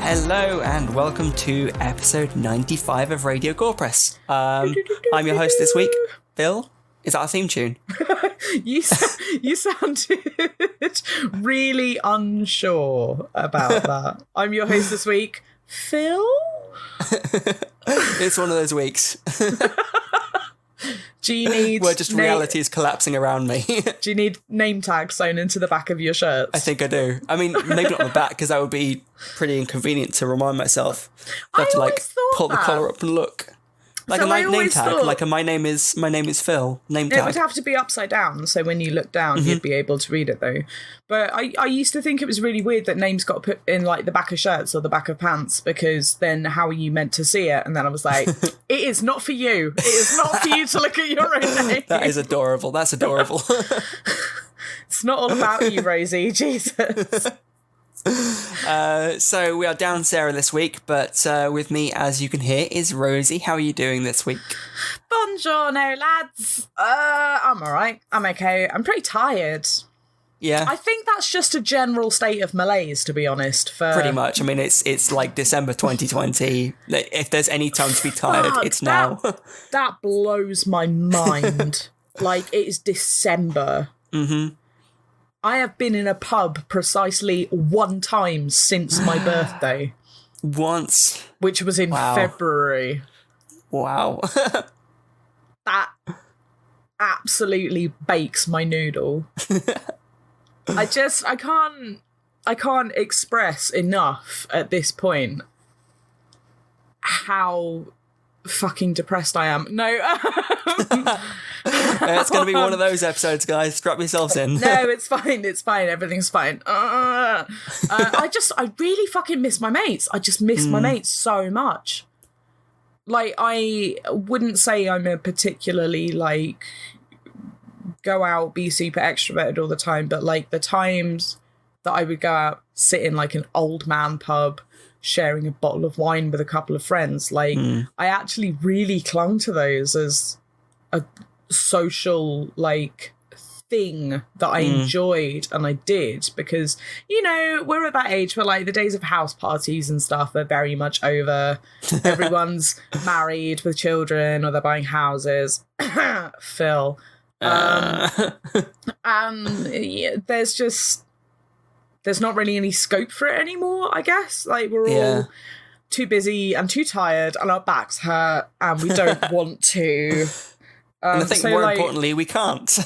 Hello and welcome to episode 95 of Radio Gorepress. I'm your host this week, Phil. Is that our theme tune? You sounded really unsure about that. I'm your host this week, Phil. It's one of those weeks. Do you need where just reality is collapsing around me. Do you need name tags sewn into the back of your shirts? I think I do. I mean, maybe not on the back, because that would be pretty inconvenient to remind myself. I have to pull the collar up and look. Like so a name tag, like a my name is Phil name tag. It would have to be upside down, so when you look down, you'd be able to read it though. But I used to think it was really weird that names got put in like the back of shirts or the back of pants, because then how are you meant to see it? And then I was like, it is not for you. It is not for you to look at your own name. That is adorable. That's adorable. It's not all about you, Rosie. Jesus. So we are down Sarah this week, but with me, as you can hear, is Rosie. How are you doing this week? Buongiorno, lads. I'm all right. I'm okay. I'm pretty tired. Yeah. I think that's just a general state of malaise, to be honest. Pretty much. I mean, it's like December 2020. If there's any time to be tired, it's now. That blows my mind. Like, it is December. Mm-hmm. I have been in a pub precisely one time since my birthday. Once? Which was in February. Wow. That absolutely bakes my noodle. I can't express enough at this point how fucking depressed I am. No. It's going to be one of those episodes, guys. Strap yourselves in. No, it's fine. Everything's fine. I really fucking miss my mates. I just miss my mates so much. Like, I wouldn't say I'm a particularly, like, go out, be super extroverted all the time, but, like, the times that I would go out, sit in, like, an old man pub, sharing a bottle of wine with a couple of friends, like, I actually really clung to those as a social, like, thing that I enjoyed and I did, because, you know, we're at that age where, like, the days of house parties and stuff are very much over. Everyone's married with children or they're buying houses. Phil. Yeah, there's not really any scope for it anymore, I guess. Like, we're all too busy and too tired and our backs hurt and we don't want to. And I think more importantly, we can't.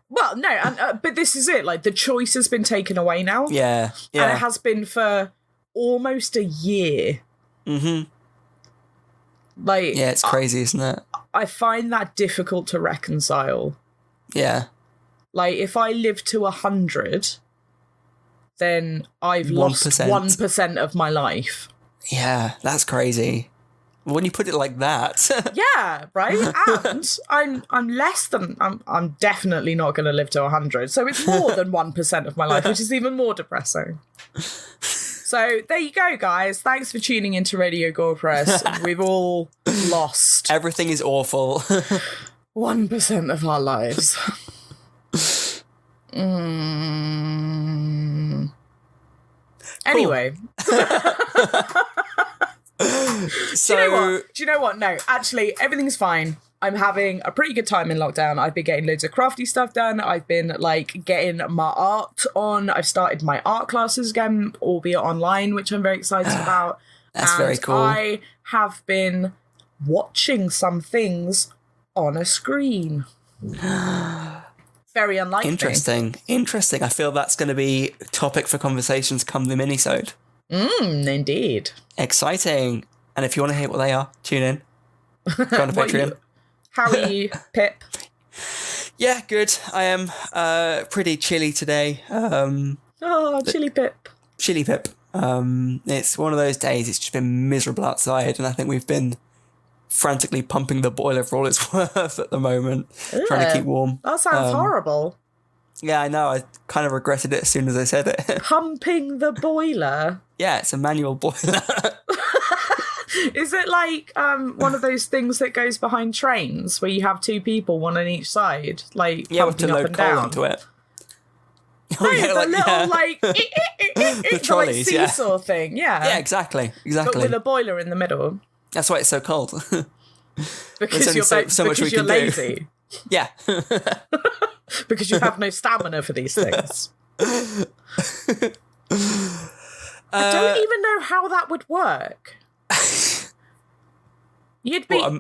Well, no, but this is it. Like, the choice has been taken away now. Yeah. And it has been for almost a year. Mm-hmm. Like, yeah, it's crazy, isn't it? I find that difficult to reconcile. Yeah. Like, if I live to 100, then I've lost 1% of my life. Yeah, that's crazy. When you put it like that. Yeah, right? And I'm definitely not going to live to 100. So it's more than 1% of my life, which is even more depressing. So there you go, guys. Thanks for tuning into Radio Gorepress. We've all lost. Everything is awful. 1% of our lives. Anyway. So, do you know what? No, actually, everything's fine. I'm having a pretty good time in lockdown. I've been getting loads of crafty stuff done. I've been, like, getting my art on. I've started my art classes again, albeit online, which I'm very excited about. That's very cool. I have been watching some things on a screen. Very unlikely. Interesting. I feel that's going to be topic for conversations come the minisode. Indeed. Exciting. And if you want to hear what they are, tune in. Go on to Patreon. How are you, Pip? Yeah, good. I am pretty chilly today. Chilly Pip. Chilly Pip. It's one of those days, it's just been miserable outside, and I think we've been frantically pumping the boiler for all it's worth at the moment, trying to keep warm. That sounds horrible. Yeah, I know. I kind of regretted it as soon as I said it. Pumping the boiler? Yeah, it's a manual boiler. Is it like one of those things that goes behind trains where you have two people, one on each side, like yeah, pumping to up load and coal down? into it. No, the little the trolleys, seesaw thing. Yeah. Yeah, exactly. But with a boiler in the middle. That's why it's so cold. Because you're lazy. Yeah. Because you have no stamina for these things. I don't even know how that would work. You'd be...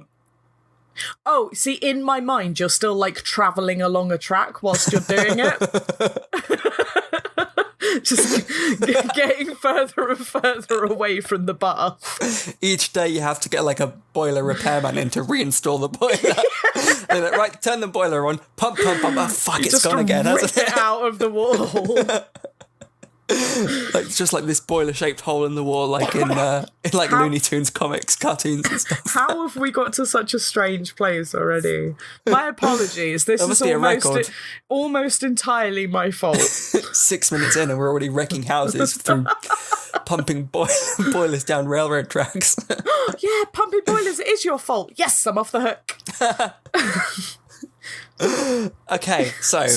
Oh, see, in my mind, you're still, like, travelling along a track whilst you're doing it. Just getting further and further away from the bath. Each day you have to get, like, a boiler repairman in to reinstall the boiler. And like, right, turn the boiler on, pump, oh, fuck, it's gone again, hasn't it? Out of the wall. Like just like this boiler-shaped hole in the wall, like in like Looney Tunes comics, cartoons and stuff. How have we got to such a strange place already? My apologies. This is almost entirely my fault. 6 minutes in and we're already wrecking houses through pumping boilers down railroad tracks. Yeah, pumping boilers is your fault. Yes, I'm off the hook. Okay, so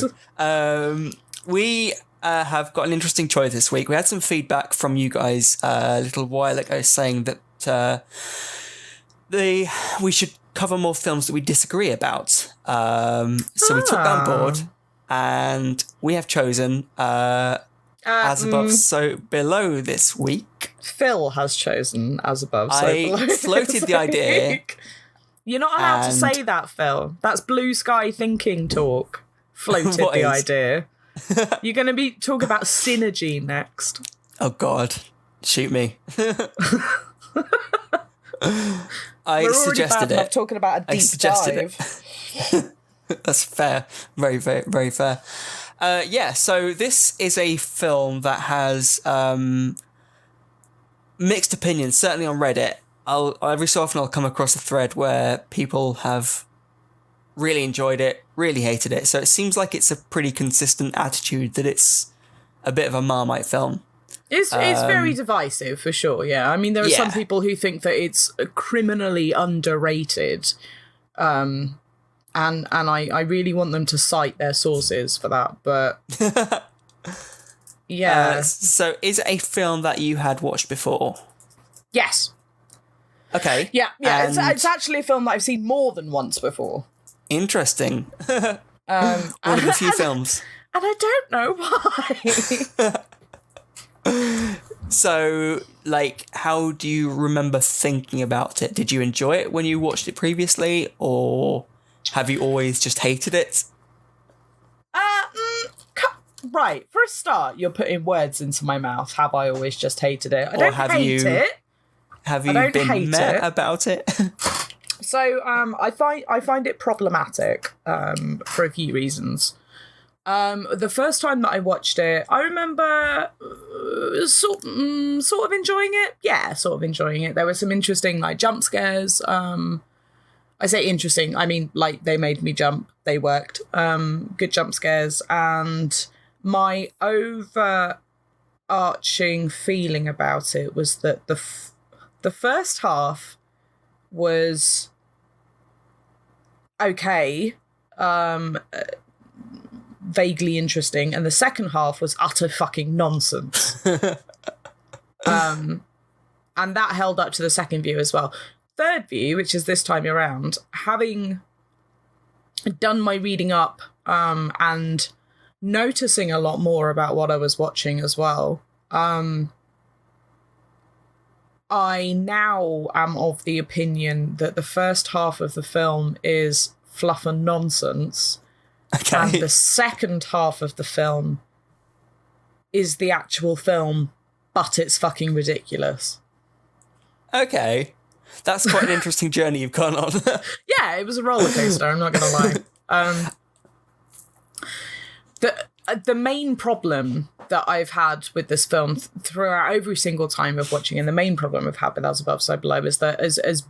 we have got an interesting choice this week. We had some feedback from you guys a little while ago saying that we should cover more films that we disagree about. So we took that on board, and we have chosen As Above, So Below this week. Phil has chosen As Above, So Below. I floated the idea. You're not allowed to say that, Phil. That's blue sky thinking talk. Floated the idea. You're going to be talking about synergy next. Oh, God. Shoot me. I suggested it. Talking about a deep dive. That's fair. Very, very, very fair. So this is a film that has mixed opinions, certainly on Reddit. Every so often I'll come across a thread where people have really enjoyed it, really hated it. So it seems like it's a pretty consistent attitude that it's a bit of a Marmite film. It's very divisive, for sure, yeah. I mean, there are some people who think that it's criminally underrated. And I really want them to cite their sources for that, but... yeah. So is it a film that you had watched before? Yes. Okay. Yeah. It's actually a film that I've seen more than once before. Interesting. One of a few films. And I don't know why. So, like, how do you remember thinking about it? Did you enjoy it when you watched it previously, or have you always just hated it? Right, for a start, you're putting words into my mouth. Have I always just hated it? I don't hate it. Have you been mad about it? So I find it problematic for a few reasons. The first time that I watched it, I remember sort of enjoying it. Yeah, sort of enjoying it. There were some interesting jump scares. I say interesting, I mean like they made me jump. They worked. Good jump scares, and my overarching feeling about it was that the first half was okay, vaguely interesting, and the second half was utter fucking nonsense. And that held up to the second view as well. Third view, which is this time around, having done my reading up and noticing a lot more about what I was watching as well, I now am of the opinion that the first half of the film is fluff and nonsense. Okay. And the second half of the film is the actual film, but it's fucking ridiculous. Okay. That's quite an interesting journey you've gone on. Yeah, it was a roller coaster, I'm not going to lie. The main problem that I've had with this film throughout every single time of watching, and the main problem I've had with As Above, So Below, is that as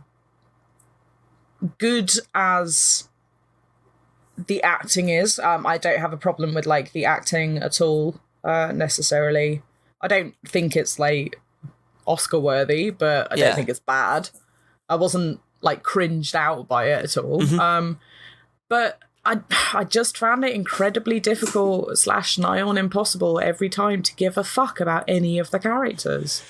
good as the acting is, I don't have a problem with the acting at all, necessarily. I don't think it's Oscar worthy, but I don't think it's bad. I wasn't cringed out by it at all. Mm-hmm. But I just found it incredibly difficult / nigh on impossible every time to give a fuck about any of the characters.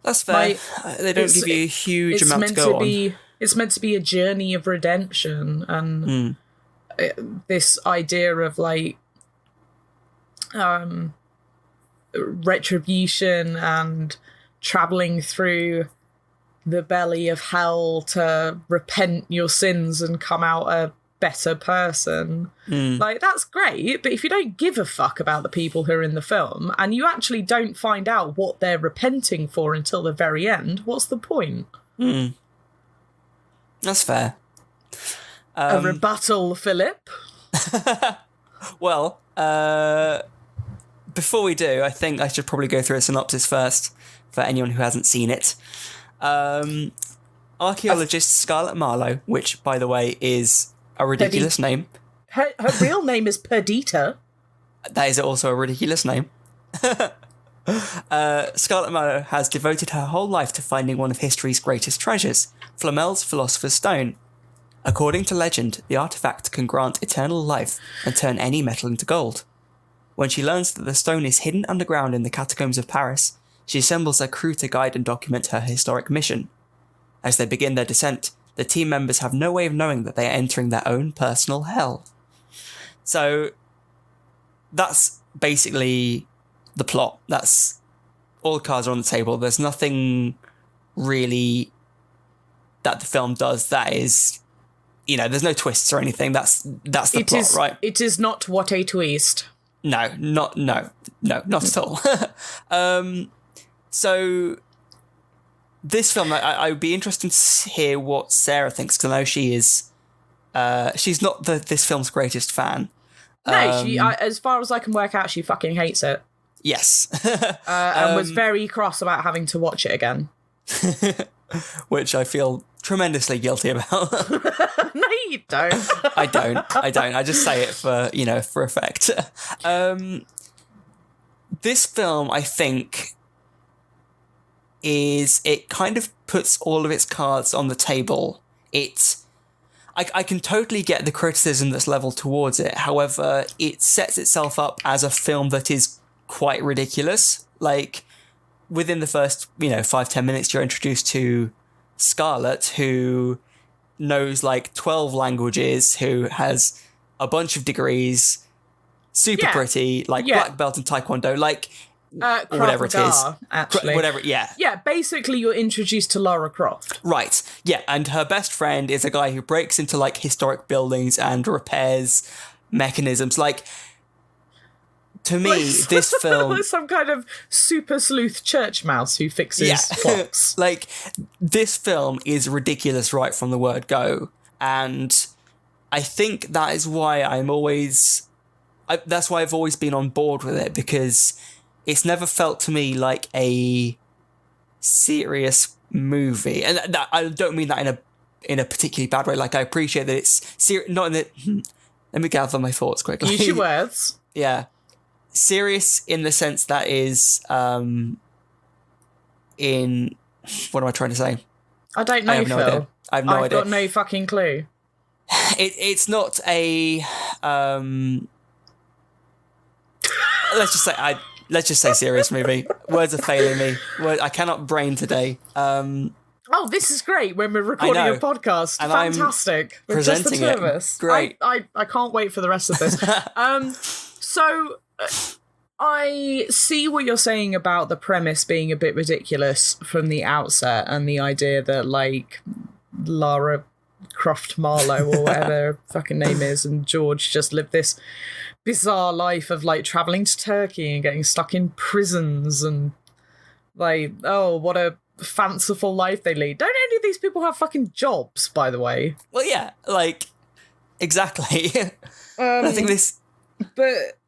That's fair. They don't give you a huge amount to go on. It's meant to be a journey of redemption, and this idea of like retribution and traveling through the belly of hell to repent your sins and come out a better person. Like, that's great, but if you don't give a fuck about the people who are in the film and you actually don't find out what they're repenting for until the very end, what's the point? That's fair. A rebuttal, Philip? Well, before we do, I think I should probably go through a synopsis first for anyone who hasn't seen it. Archaeologist Scarlett Marlowe, which, by the way, is a ridiculous name. Her real name is Perdita. That is also a ridiculous name. Scarlett Marlowe has devoted her whole life to finding one of history's greatest treasures, Flamel's Philosopher's Stone. According to legend, the artifact can grant eternal life and turn any metal into gold. When she learns that the stone is hidden underground in the catacombs of Paris, she assembles a crew to guide and document her historic mission. As they begin their descent, the team members have no way of knowing that they are entering their own personal hell. So that's basically the plot. That's all the cards are on the table. There's nothing really that the film does that is, there's no twists or anything. That's the plot, right? It is not what a twist. No, not at all. So this film, I would be interested to hear what Sarah thinks, because I know she is. She's not this film's greatest fan. No, as far as I can work out, she fucking hates it. Yes, and was very cross about having to watch it again. Which I feel tremendously guilty about. No, you don't. I don't. I just say it for effect. This film, I think, it kind of puts all of its cards on the table. I can totally get the criticism that's leveled towards it. However, it sets itself up as a film that is quite ridiculous. Like, within the first, 5-10 minutes, you're introduced to Scarlett, who knows like 12 languages, who has a bunch of degrees, super pretty, like black belt in Taekwondo, like whatever it is. Actually. Whatever, yeah. Yeah, basically you're introduced to Lara Croft. Right, yeah, and her best friend is a guy who breaks into like historic buildings and repairs mechanisms. Like, to me, this film... some kind of super sleuth church mouse who fixes clocks. Like, this film is ridiculous right from the word go. And I think that is why that's why I've always been on board with it, because it's never felt to me like a serious movie. And I don't mean that in a particularly bad way. Like, I appreciate that it's not in the... Let me gather my thoughts quickly. Use your words. Yeah. Serious in the sense that is in... What am I trying to say? I don't know, Phil. Idea. I have no idea. I've got no fucking clue. It's not a... Let's just say serious movie. Words are failing me. I cannot brain today. Oh, this is great when we're recording a podcast. And fantastic. I'm with just the presenting two of us. Great. I can't wait for the rest of this. So I see what you're saying about the premise being a bit ridiculous from the outset, and the idea that like Lara Croft Marlowe or whatever her fucking name is, and George just lived this bizarre life of like traveling to Turkey and getting stuck in prisons, and like, oh, what a fanciful life they lead. Don't any of these people have fucking jobs, by the way? Well, yeah, like, exactly. I think this... But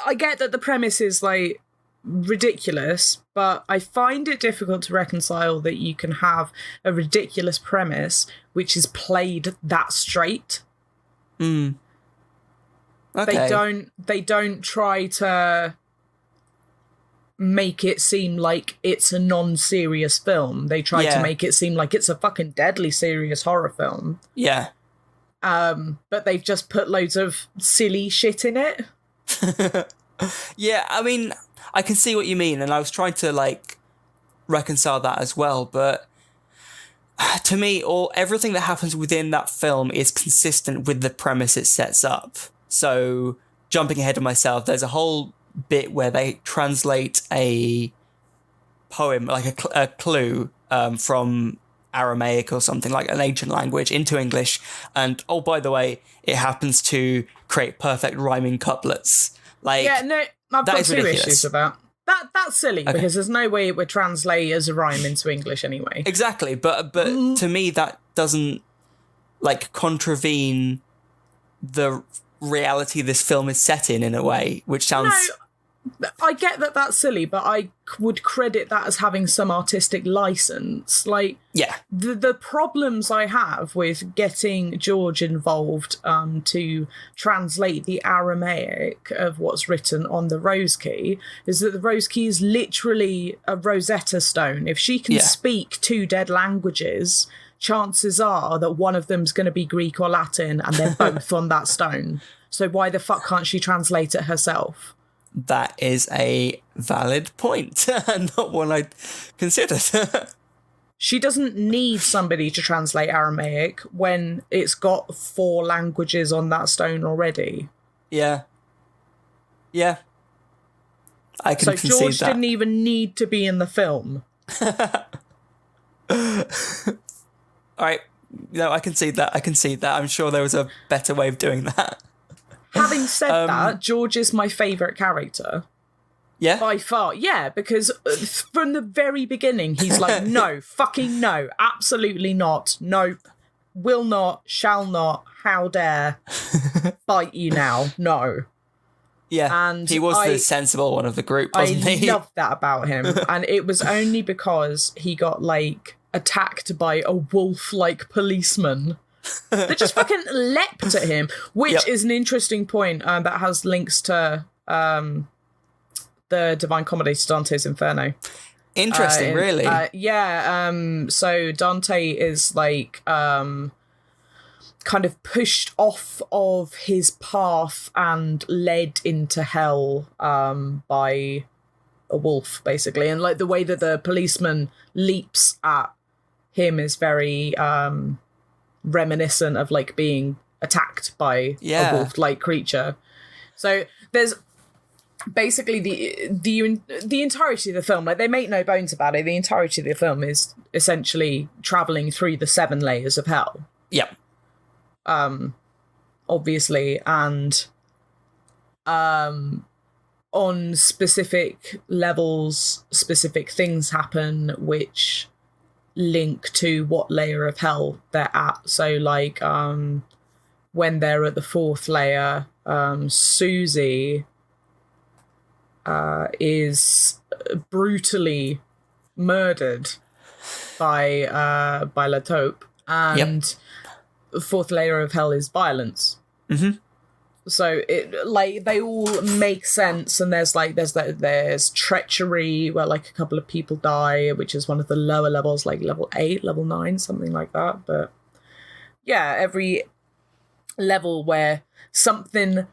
I get that the premise is like ridiculous, but I find it difficult to reconcile that you can have a ridiculous premise which is played that straight. Okay. They don't try to make it seem like it's a non-serious film. They try to make it seem like it's a fucking deadly serious horror film. Yeah. but they've just put loads of silly shit in it. Yeah, I mean, I can see what you mean, and I was trying to like reconcile that as well, but to me, everything that happens within that film is consistent with the premise it sets up. So, jumping ahead of myself, there's a whole bit where they translate a poem, like a clue from Aramaic or something, like an ancient language, into English. And, oh, by the way, it happens to create perfect rhyming couplets. Like, yeah, no, I've got two ridiculous. issues with that. That's silly, because there's no way it would translate as a rhyme into English anyway. Exactly, but to me that doesn't like contravene the reality this film is set in a way, which sounds... No, I get that that's silly, but I would credit that as having some artistic license. Like, yeah, the problems I have with getting George involved to translate the Aramaic of what's written on the rose key is that the rose key is literally a Rosetta Stone. If she can speak two dead languages, chances are that one of them's going to be Greek or Latin, and they're both on that stone. So why the fuck can't she translate it herself? That is a valid point, and not one I'd considered. She doesn't need somebody to translate Aramaic when it's got 4 languages on that stone already. Yeah. Yeah. I can concede that. So George didn't even need to be in the film. All right. No, I concede that. I'm sure there was a better way of doing that. Having said that, George is my favourite character. Yeah? By far. Yeah, because from the very beginning, he's like, no, fucking no, absolutely not, nope, will not, shall not, how dare, bite you now, no. Yeah, and he was the sensible one of the group, wasn't he? I loved that about him, and it was only because he got, like, attacked by a wolf-like policeman that just fucking leapt at him, which is an interesting point that has links to the Divine Comedy to Dante's Inferno. Interesting, really? So Dante is like kind of pushed off of his path and led into hell by a wolf, basically. And like the way that the policeman leaps at him is very reminiscent of like being attacked by a wolf-like creature. So there's basically the entirety of the film, like they make no bones about it, the entirety of the film is essentially traveling through the 7 layers of hell. Yep. Obviously, and on specific levels, specific things happen which link to what layer of hell they're at. So like when they're at the 4th layer, Susie is brutally murdered by La Taupe, and the 4th layer of hell is violence. Mm-hmm. So it like they all make sense, and there's treachery where like a couple of people die, which is one of the lower levels, like level 8, level 9, something like that. But yeah, every level where something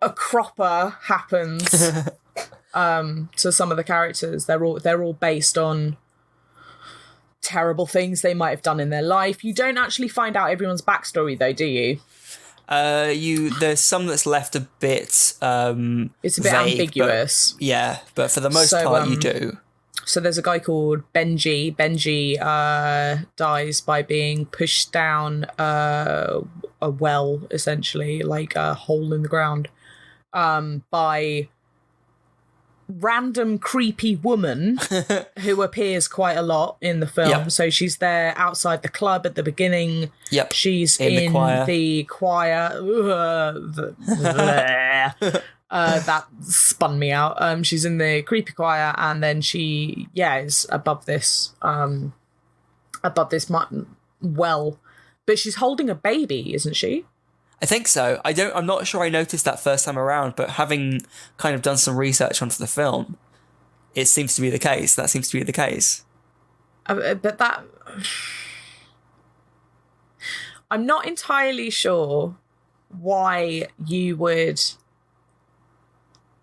a cropper happens to some of the characters, they're all based on terrible things they might have done in their life. You don't actually find out everyone's backstory though, do you? There's some that's left a bit it's a bit vague, ambiguous. But for the most part you do. So there's a guy called Benji. Benji dies by being pushed down a well, essentially, like a hole in the ground, by random creepy woman who appears quite a lot in the film. So she's there outside the club at the beginning. She's in the choir. That spun me out. She's in the creepy choir, and then she is above this well, but she's holding a baby, isn't she? I think so. I'm not sure I noticed that first time around, but having kind of done some research onto the film, it seems to be the case. That seems to be the case. But that... I'm not entirely sure why you would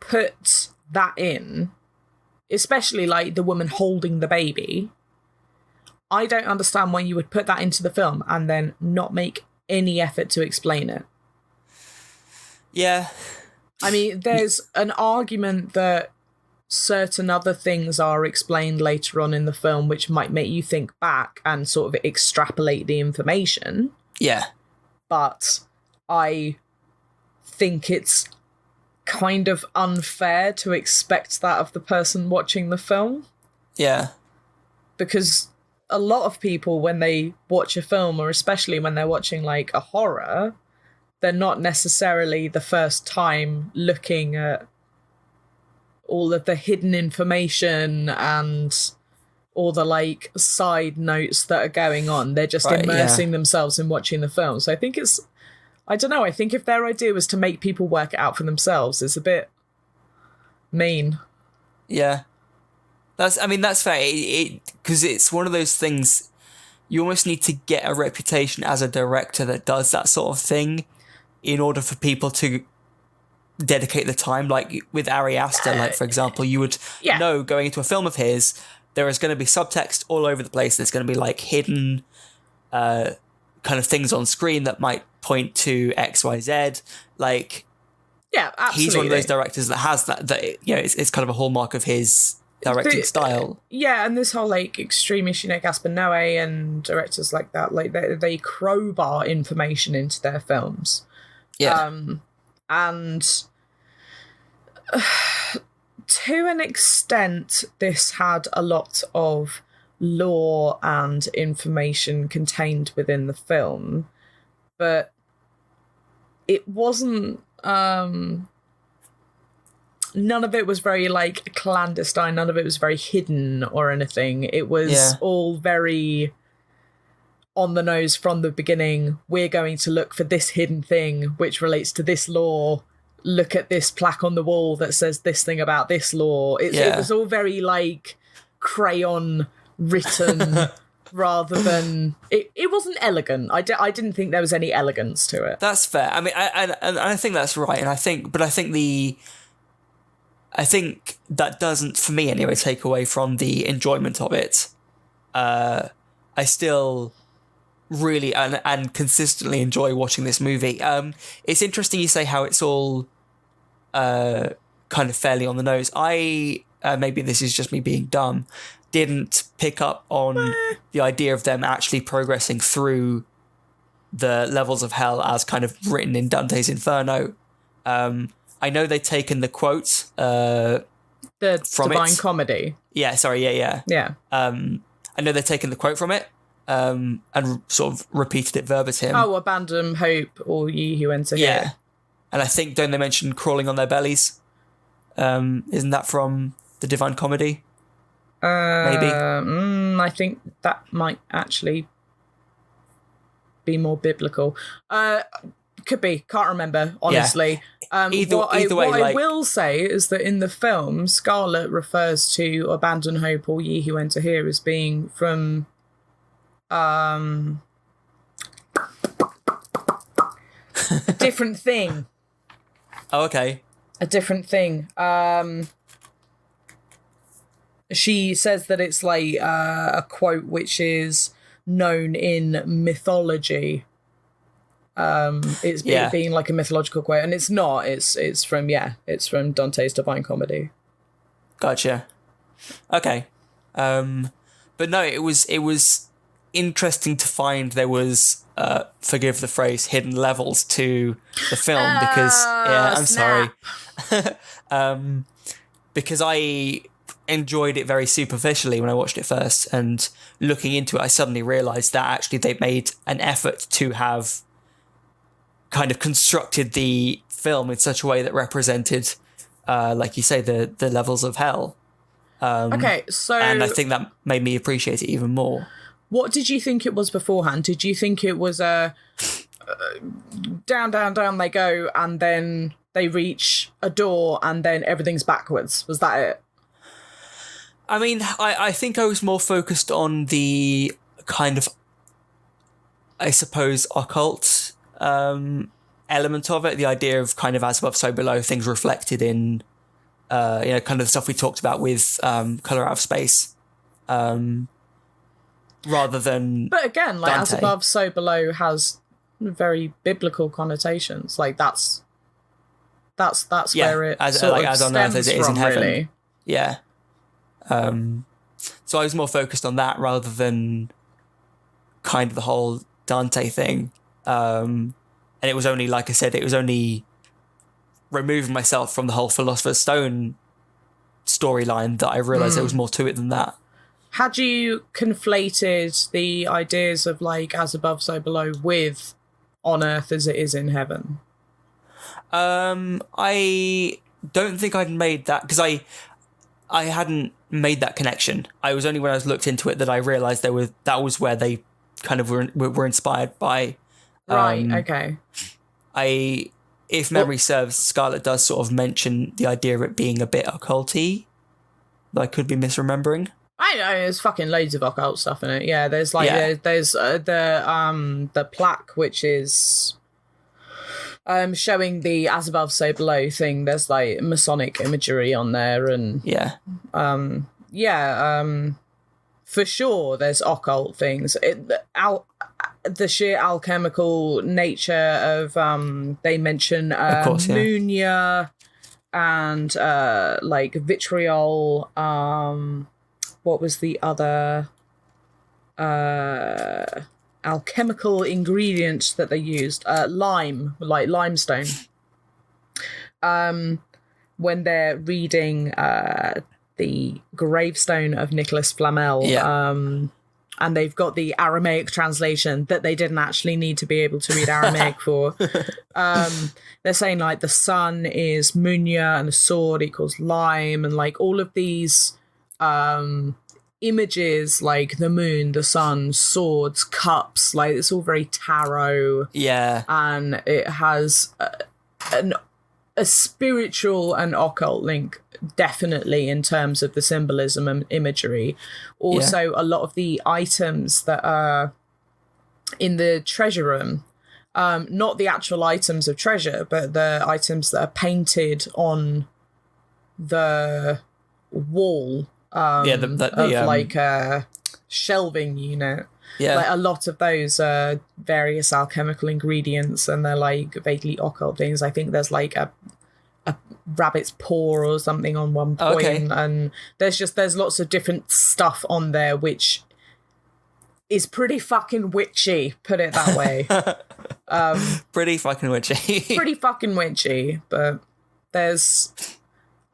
put that in, especially like the woman holding the baby. I don't understand why you would put that into the film and then not make any effort to explain it. Yeah. I mean, there's an argument that certain other things are explained later on in the film which might make you think back and sort of extrapolate the information. Yeah. But I think it's kind of unfair to expect that of the person watching the film. Yeah. Because a lot of people, when they watch a film, or especially when they're watching like a horror, they're not necessarily the first time looking at all of the hidden information and all the like side notes that are going on. They're just immersing themselves in watching the film. So I think it's, I don't know, I think if their idea was to make people work it out for themselves, it's a bit mean. Yeah. That's fair. Because it's one of those things, you almost need to get a reputation as a director that does that sort of thing in order for people to dedicate the time. Like with Ari Aster, like for example, you would know going into a film of his, there is going to be subtext all over the place. There's going to be like hidden kind of things on screen that might point to X, Y, Z. Like, yeah, absolutely. He's one of those directors that has that it's kind of a hallmark of his directing style. Yeah, and this whole like extremist, Gaspar Noé and directors like that, like they crowbar information into their films. Yeah. And to an extent, this had a lot of lore and information contained within the film, but it wasn't none of it was very like clandestine, none of it was very hidden or anything. It was all very on the nose from the beginning. We're going to look for this hidden thing which relates to this lore. Look at this plaque on the wall that says this thing about this lore. It was all very like crayon written rather than it wasn't elegant. I didn't think there was any elegance to it. That's fair. I mean, I think that's right, and I think that doesn't, for me anyway, take away from the enjoyment of it. I still really and consistently enjoy watching this movie. It's interesting you say how it's all kind of fairly on the nose. I maybe this is just me being dumb, didn't pick up on the idea of them actually progressing through the levels of hell as kind of written in Dante's Inferno. I know they've taken the quote the from Divine Comedy. Yeah, sorry, yeah. I know they've taken the quote from it and sort of repeated it verbatim. Oh, abandon hope, all ye who enter here. And I think, don't they mention crawling on their bellies? Isn't that from the Divine Comedy? Maybe. I think that might actually be more biblical. Could be. Can't remember, honestly. Yeah. Either way, what I will say is that in the film, Scarlet refers to abandon hope, all ye who enter here, as being from a different thing. Oh, okay. A different thing. She says that it's like a quote which is known in mythology. It's being like a mythological quote, and it's not. It's from Dante's Divine Comedy. Gotcha. Okay. But no, it was interesting to find there was forgive the phrase, hidden levels to the film because I'm sorry. Because I enjoyed it very superficially when I watched it first, and looking into it I suddenly realised that actually they made an effort to have kind of constructed the film in such a way that represented like you say the levels of hell. Okay, so and I think that made me appreciate it even more. What did you think it was beforehand? Did you think it was a down they go and then they reach a door and then everything's backwards? Was that it? I mean, I think I was more focused on the kind of I suppose, occult element of it. The idea of kind of as above, so below, things reflected in, kind of the stuff we talked about with Colour Out of Space. Rather than But again, like Dante. as above, so below has very biblical connotations. Like that's where it as sort like of as on stems earth as it is in from, heaven. really. Yeah. So I was more focused on that rather than kind of the whole Dante thing. And it was only, like I said, it was only removing myself from the whole Philosopher's Stone storyline that I realised there was more to it than that. Had you conflated the ideas of like as above, so below with on earth as it is in heaven? I don't think I'd made that because I hadn't made that connection. I was only when I was looked into it that I realised that was where they kind of were inspired by. Right. Okay. If memory serves, Scarlett does sort of mention the idea of it being a bit occulty. That I could be misremembering. I know there's fucking loads of occult stuff in it. Yeah, there's like there's the plaque which is showing the as above so below thing. There's like Masonic imagery on there, and for sure there's occult things. The sheer alchemical nature of they mention of course, Munya and like vitriol. What was the other alchemical ingredient that they used? Lime, like limestone. When they're reading the gravestone of Nicholas Flamel, and they've got the Aramaic translation that they didn't actually need to be able to read Aramaic for. They're saying like the sun is Munya and the sword equals lime, and like all of these images like the moon, the sun, swords, cups, like it's all very tarot. Yeah. And it has a spiritual and occult link, definitely, in terms of the symbolism and imagery. Also, a lot of the items that are in the treasure room, not the actual items of treasure, but the items that are painted on the wall like a shelving unit. Yeah. Like a lot of those are various alchemical ingredients, and they're like vaguely occult things. I think there's like a rabbit's paw or something on one point, and there's lots of different stuff on there which is pretty fucking witchy, put it that way. Pretty fucking witchy. Pretty fucking witchy, but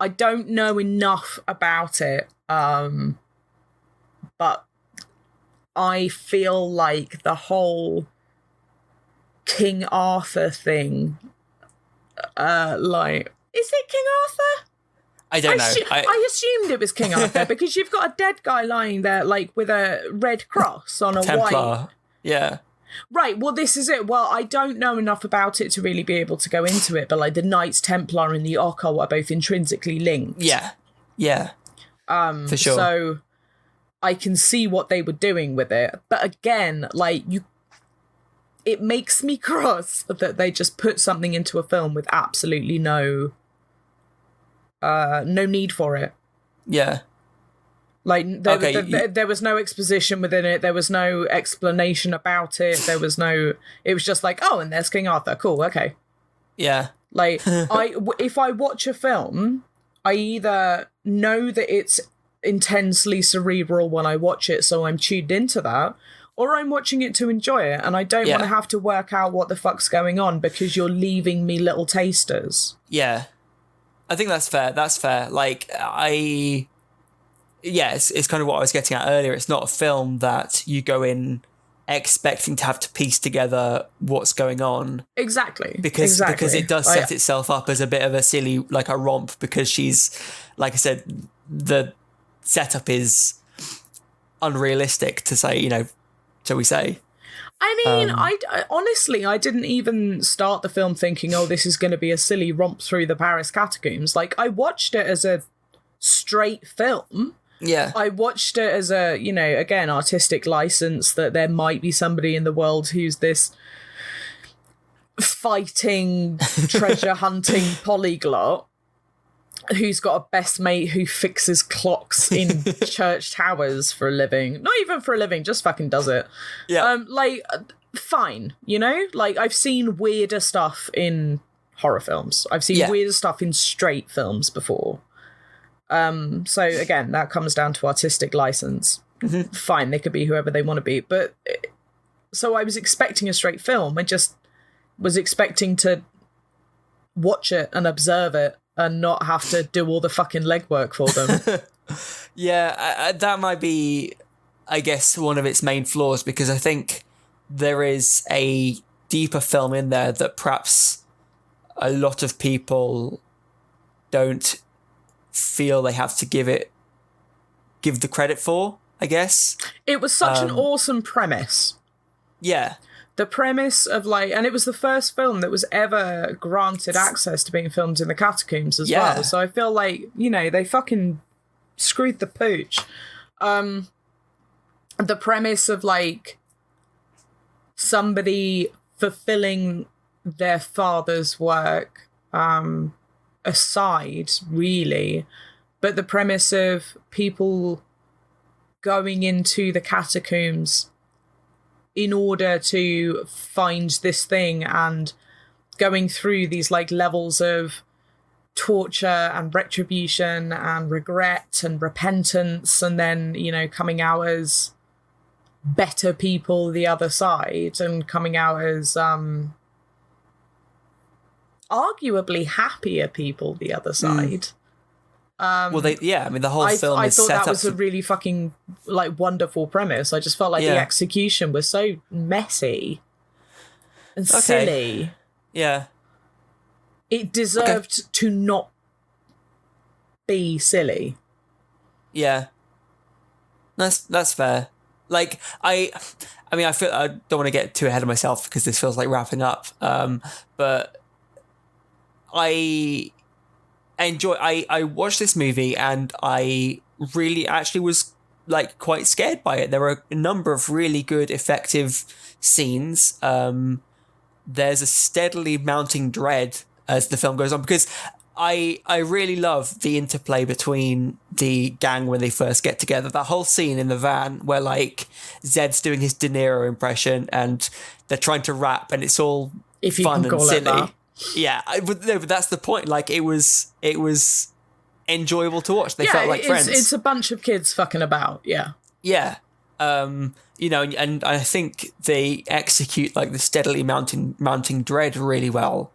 I don't know enough about it, but I feel like the whole King Arthur thing, like, is it King Arthur? I don't know. I assumed it was King Arthur because you've got a dead guy lying there, like, with a red cross on a Templar. white. Yeah. Right, well, this is it. Well, I don't know enough about it to really be able to go into it, but, like, the Knights Templar and the occult are both intrinsically linked. Yeah. Yeah. For sure. So I can see what they were doing with it. But again, like, it makes me cross that they just put something into a film with absolutely no need for it. Yeah. Like, there was no exposition within it. There was no explanation about it. It was just like, oh, and there's King Arthur. Cool, okay. Yeah. Like, if I watch a film, I either know that it's intensely cerebral when I watch it, so I'm tuned into that, or I'm watching it to enjoy it, and I don't want to have to work out what the fuck's going on because you're leaving me little tasters. Yeah. I think that's fair. That's fair. Like, it's kind of what I was getting at earlier. It's not a film that you go in expecting to have to piece together what's going on. Exactly. Because it does set itself up as a bit of a silly, like a romp, because she's, like I said, the setup is unrealistic to say, shall we say. I mean, I honestly, I didn't even start the film thinking, oh, this is going to be a silly romp through the Paris catacombs. Like, I watched it as a straight film. Yeah. I watched it as a, again, artistic license that there might be somebody in the world who's this fighting, treasure hunting polyglot who's got a best mate who fixes clocks in church towers for a living. Not even for a living, just fucking does it. Yeah. Fine, I've seen weirder stuff in horror films. I've seen weirder stuff in straight films before. So again, that comes down to artistic license. Mm-hmm. Fine, they could be whoever they want to be. But so I was expecting a straight film. I just was expecting to watch it and observe it and not have to do all the fucking legwork for them. Yeah, that might be, I guess, one of its main flaws, because I think there is a deeper film in there that perhaps a lot of people don't feel they have to give the credit for, I guess. It was such an awesome premise. Yeah. The premise of and it was the first film that was ever granted access to being filmed in the catacombs as well. So I feel like, they fucking screwed the pooch. The premise of somebody fulfilling their father's work aside, really, but the premise of people going into the catacombs in order to find this thing and going through these levels of torture and retribution and regret and repentance, and then coming out as better people the other side, and coming out as arguably happier people the other side. The whole film is set up. I thought that was a really fucking wonderful premise. I just felt like the execution was so messy and silly. Yeah. It deserved to not be silly. Yeah. That's fair. I feel I don't want to get too ahead of myself because this feels like wrapping up. But I watched this movie and I really actually was quite scared by it. There were a number of really good, effective scenes. There's a steadily mounting dread as the film goes on, because I really love the interplay between the gang when they first get together. That whole scene in the van where Zed's doing his De Niro impression and they're trying to rap and it's all fun and silly. Yeah, but that's the point. It was enjoyable to watch. They felt like friends. It's a bunch of kids fucking about. Yeah. Yeah. And I think they execute the steadily mounting dread really well.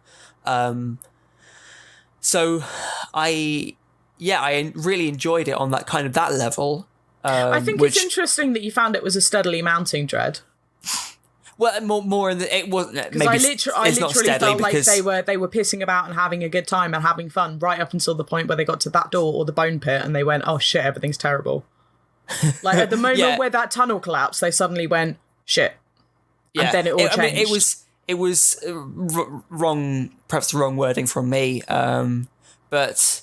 So I really enjoyed it on that level. I think it's interesting that you found it was a steadily mounting dread. Well, more in the, it wasn't. Maybe I literally felt like they were pissing about and having a good time and having fun right up until the point where they got to that door or the bone pit and they went, "Oh shit, everything's terrible." At the moment where that tunnel collapsed, they suddenly went, "Shit," and then it all changed. It was wrong, perhaps the wrong wording from me, but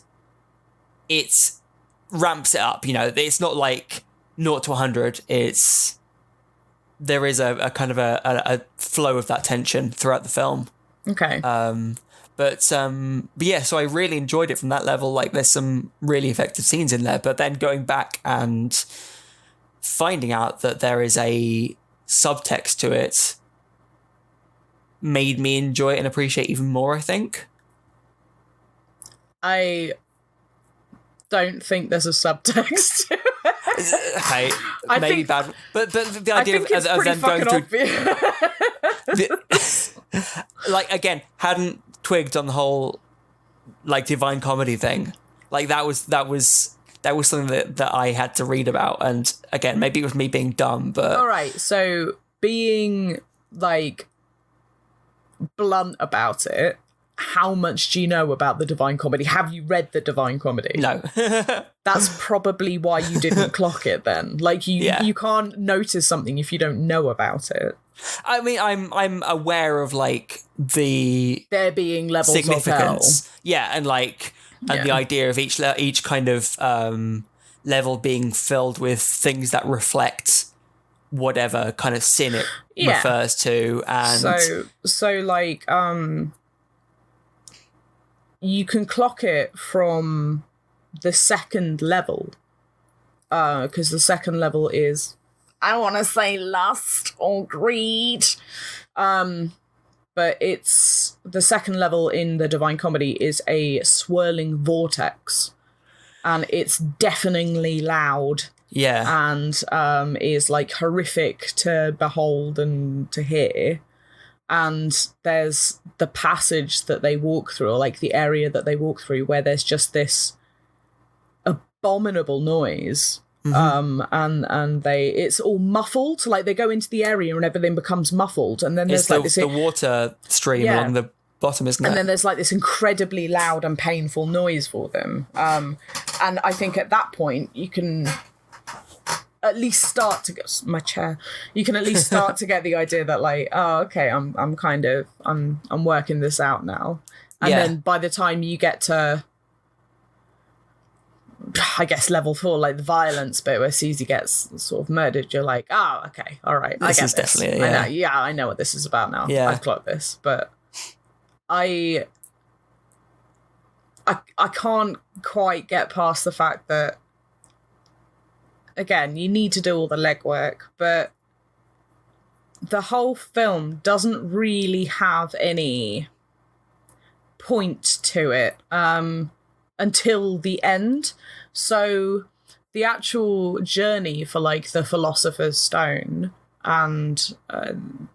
it ramps it up. It's not 0 to 100. There is a kind of a flow of that tension throughout the film. Okay. But yeah, so I really enjoyed it from that level. There's some really effective scenes in there, but then going back and finding out that there is a subtext to it made me enjoy it and appreciate even more, I think. I don't think there's a subtext to it. Okay, maybe bad, but the idea of them going through, again, hadn't twigged on the whole divine comedy thing. That was something that I had to read about, and again, maybe it was me being dumb, but all right. So being blunt about it, how much do you know about the Divine Comedy? Have you read the Divine Comedy? No. That's probably why you didn't clock it then. You can't notice something if you don't know about it. I mean, I'm aware of there being levels significance. of hell. Yeah, and the idea of each kind of level being filled with things that reflect whatever kind of sin it refers to. And so like you can clock it from the second level, because the second level is, I want to say, lust or greed, but it's the second level in the Divine Comedy is a swirling vortex, and it's deafeningly loud. Yeah. And is like horrific to behold and to hear. And there's the passage that they walk through, or like the area that they walk through, where there's just this abominable noise. And it's all muffled. Like they go into the area and everything becomes muffled. And then there's like the water stream along the bottom, isn't it? And then there's like this incredibly loud and painful noise for them. And I think at that point you can at least start to get my chair. You can at least start to get the idea that like, oh, okay, I'm working this out now. And then by the time you get to, I guess, level 4, like the violence bit where Susie gets sort of murdered, you're like, oh, okay, all right, I get this. Definitely, I know what this is about now. Yeah. I've clocked this, but I can't quite get past the fact that, again, you need to do all the legwork, but the whole film doesn't really have any point to it until the end. So the actual journey for like the Philosopher's Stone and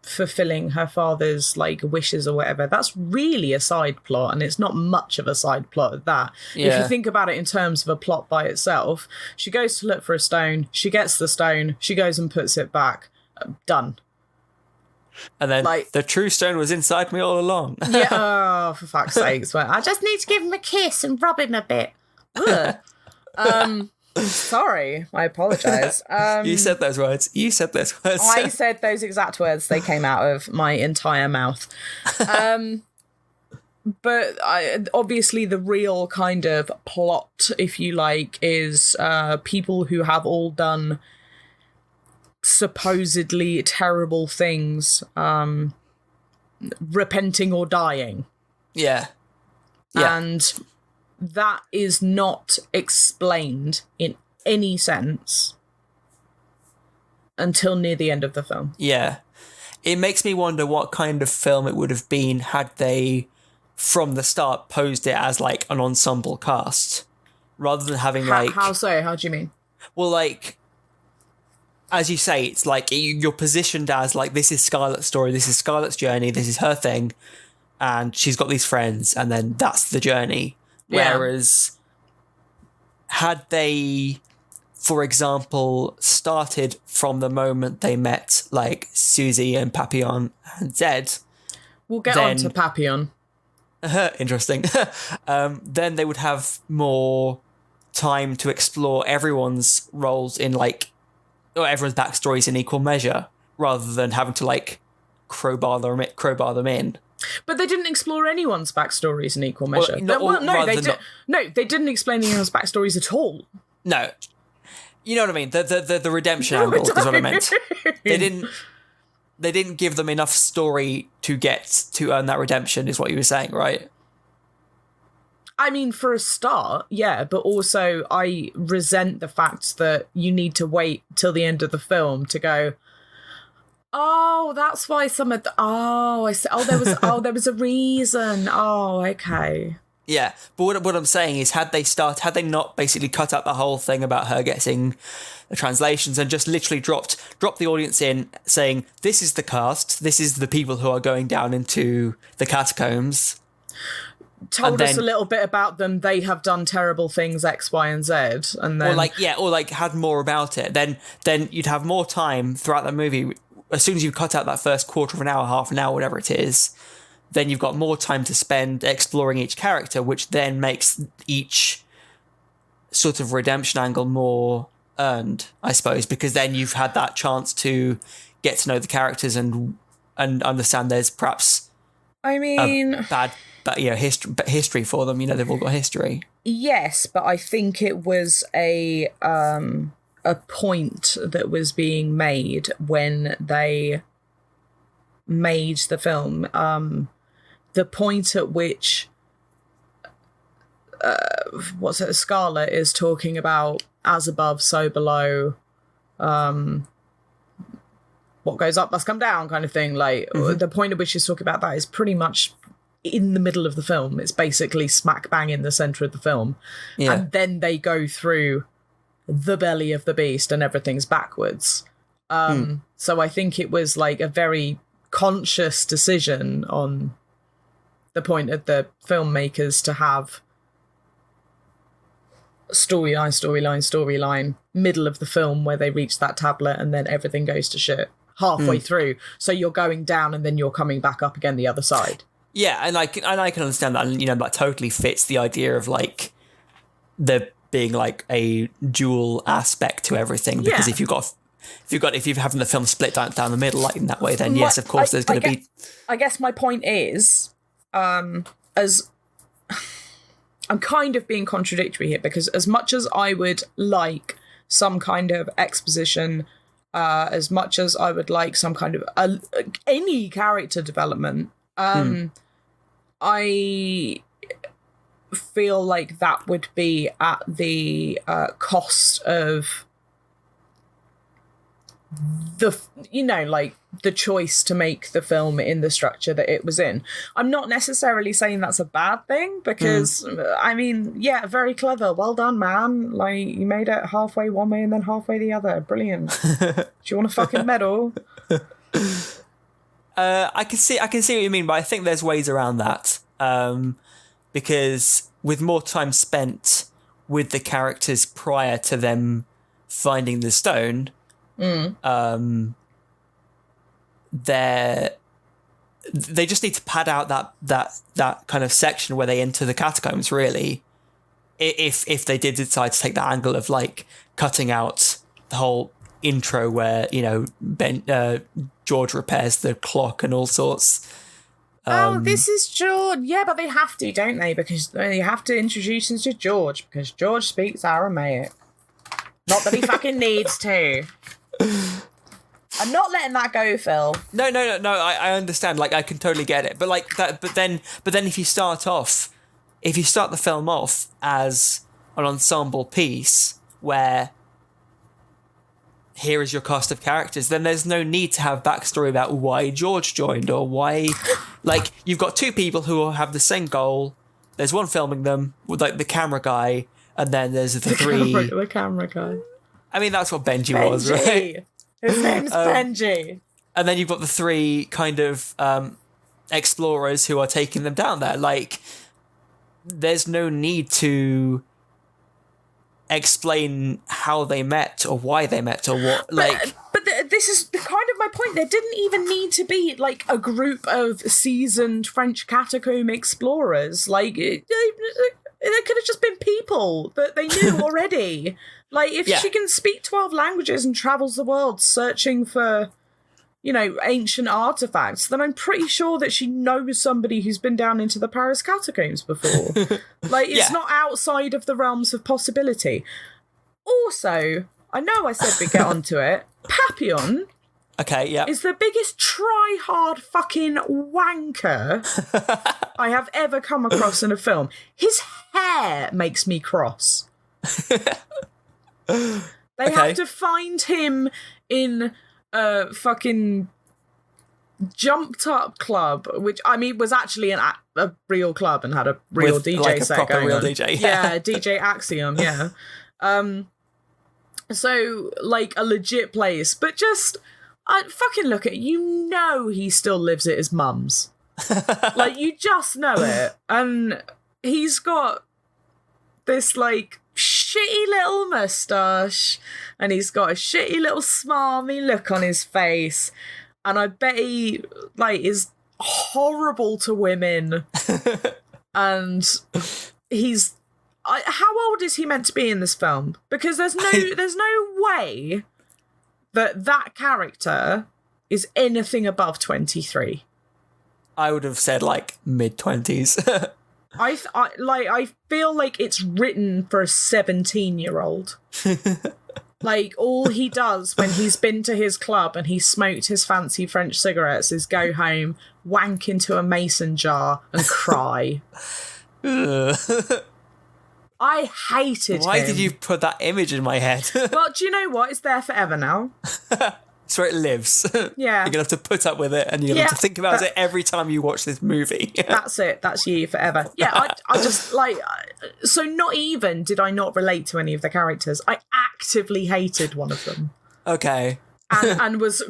fulfilling her father's like wishes or whatever, that's really a side plot, and it's not much of a side plot at that. If you think about it in terms of a plot by itself, she goes to look for a stone, she gets the stone, she goes and puts it back, done. And then like, the true stone was inside me all along. Oh, for fuck's sakes. Well, I just need to give him a kiss and rub him a bit. Sorry, I apologise. You said those words. I said those exact words. They came out of my entire mouth. But obviously the real kind of plot, if you like, is people who have all done supposedly terrible things, repenting or dying. Yeah. And that is not explained in any sense until near the end of the film. Yeah. It makes me wonder what kind of film it would have been had they, from the start, posed it as like an ensemble cast, rather than having like... How so? How do you mean? Well, like, as you say, it's like you're positioned as like, this is Scarlett's story, this is Scarlett's journey, this is her thing, and she's got these friends, and then that's the journey. Whereas had they, for example, started from the moment they met like Susie and Papillon and Zed... We'll get on to Papillon. Interesting. Then they would have more time to explore everyone's roles in like, or everyone's backstories in equal measure, rather than having to like crowbar them in. But they didn't explore anyone's backstories in equal measure. They didn't explain anyone's backstories at all. No. You know what I mean? The redemption angle is what I meant. They didn't give them enough story to earn that redemption, is what you were saying, right? I mean, for a start, yeah, but also I resent the fact that you need to wait till the end of the film to go, oh, that's why some of the... Oh, I see. There was a reason. Oh, okay. Yeah, but what I'm saying is, had they not basically cut out the whole thing about her getting the translations and just literally dropped the audience in saying, this is the cast, this is the people who are going down into the catacombs. Told us a little bit about them. They have done terrible things, X, Y, and Z, and then or had more about it. Then you'd have more time throughout the movie. As soon as you cut out that first quarter of an hour, half an hour, whatever it is, then you've got more time to spend exploring each character, which then makes each sort of redemption angle more earned, I suppose, because then you've had that chance to get to know the characters and understand there's perhaps bad history for them. You know, they've all got history. Yes, but I think it was a point that was being made when they made the film. The point at which Scarlett is talking about as above, so below, what goes up must come down kind of thing. Like, the point at which she's talking about that is pretty much in the middle of the film. It's basically smack bang in the centre of the film. Yeah. And then they go through the belly of the beast and everything's backwards. So I think it was like a very conscious decision on the point of the filmmakers to have storyline, middle of the film where they reach that tablet and then everything goes to shit halfway through. So you're going down and then you're coming back up again the other side. Yeah, and I can understand that, and that totally fits the idea of like there being like a dual aspect to everything. Because if you're having the film split down the middle like in that way, then yes, of course, there's going to be. I guess my point is, as I'm kind of being contradictory here, because as much as I would like some kind of exposition, as much as I would like some kind of any character development, I feel like that would be at the cost of the choice to make the film in the structure that it was in. I'm not necessarily saying that's a bad thing, because I mean, yeah, very clever, well done, man. Like, you made it halfway one way and then halfway the other. Brilliant. Do you want a fucking medal? I can see what you mean, but I think there's ways around that. Because with more time spent with the characters prior to them finding the stone, they just need to pad out that kind of section where they enter the catacombs, really. If they did decide to take that angle of like cutting out the whole intro where George repairs the clock and all sorts. This is George. Yeah, but they have to, don't they? Because they have to introduce us to George, because George speaks Aramaic. Not that he fucking needs to. I'm not letting that go, Phil. No. I understand. Like, I can totally get it. But like that. But then, if you start the film off as an ensemble piece where here is your cast of characters, then there's no need to have backstory about why George joined or why. Like, you've got two people who have the same goal. There's one filming them with like the camera guy, and then there's the three. The camera guy. I mean, that's what Benji was, right? His name's Benji. And then you've got the three kind of explorers who are taking them down there. Like, there's no need to explain how they met or why they met or what. This is kind of my point. There didn't even need to be like a group of seasoned French catacomb explorers. Like, there could have just been people that they knew already. Like, if she can speak 12 languages and travels the world searching for, ancient artifacts, then I'm pretty sure that she knows somebody who's been down into the Paris catacombs before. Like, it's not outside of the realms of possibility. Also, I know I said we'd get onto it. Papillon is the biggest try-hard fucking wanker I have ever come across in a film. His hair makes me cross. They have to find him in a fucking jumped up club, which I mean was actually a real club and had a real DJ like set proper going real on. DJ, yeah, DJ Axiom, yeah. So like a legit place, but just fucking look at it. He still lives at his mum's. Like, you just know it, and he's got this like shitty little moustache, and he's got a shitty little smarmy look on his face, and I bet he like is horrible to women. And he's how old is he meant to be in this film? Because there's no way that character is anything above 23. I would have said like mid-20s. I feel like it's written for a 17-year-old. Like, all he does when he's been to his club and he's smoked his fancy French cigarettes is go home, wank into a mason jar, and cry. I hated him. Why did you put that image in my head? Well, do you know what? It's there forever now. It's where it lives. Yeah. You're going to have to put up with it, and you're going to have to think about it every time you watch this movie. That's it. That's you forever. Yeah, I just, like... So not even did I not relate to any of the characters. I actively hated one of them. Okay. And was